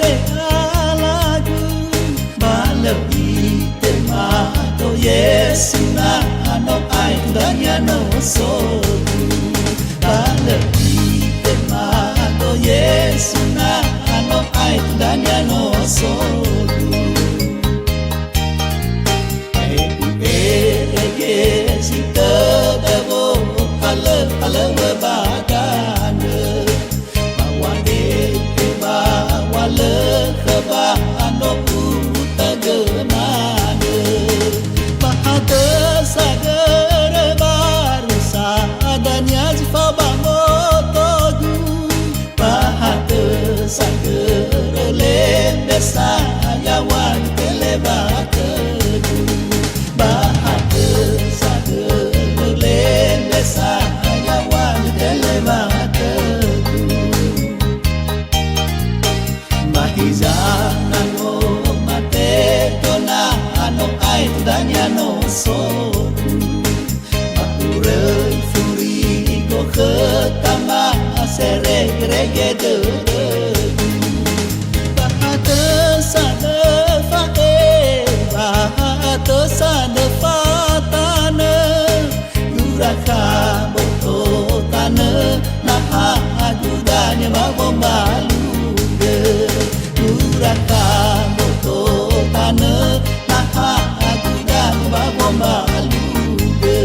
te alagu Balebi te mato Yesu na ano ai tudanya no sogu Balebi te mato Yesu na ano ai tudanya no sogu Si tadavo ala bagana bawa de bawa le khaba ano utaganana bahata sagar baru sadanya jifa bangotogu bahata sagar lende sayawan kelebatu bahata Mahizana no mate dona ano ai tudanya no sogu Makurei furi go ketama sere grege de Bahata sana fae bahata sana fatana Yuraka boto tana naha ajudanya babombalu Uraka moto tana naha ajudan babombaluge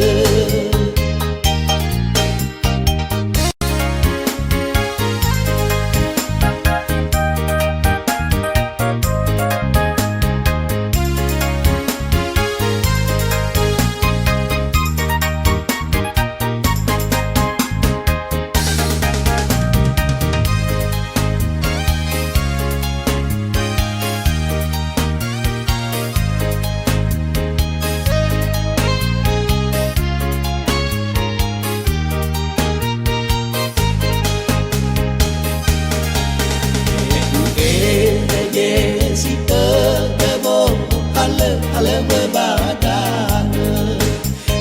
Si tadavo ala bagana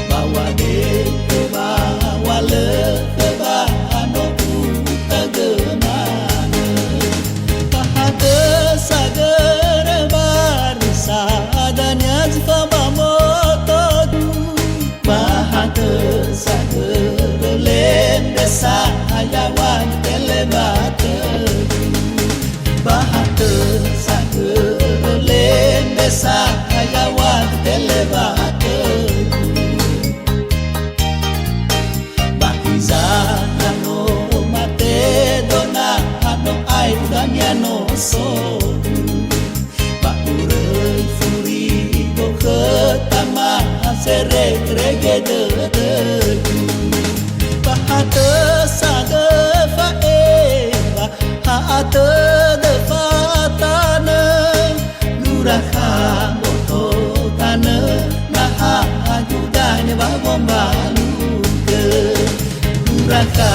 bawa de bawa le ano utaganana bahata sagar baru sadanya jifa bamotogu bahata sagar lende sayawan kelebatu bahata sagar lende sayawan kelebatu Bahizana no mate dona ano ai tudanya no sogu Bakurei furi go ketama sere grege de bahata sagar fae bahata Uraka moto tana naha ajudanya babombaluge Uraka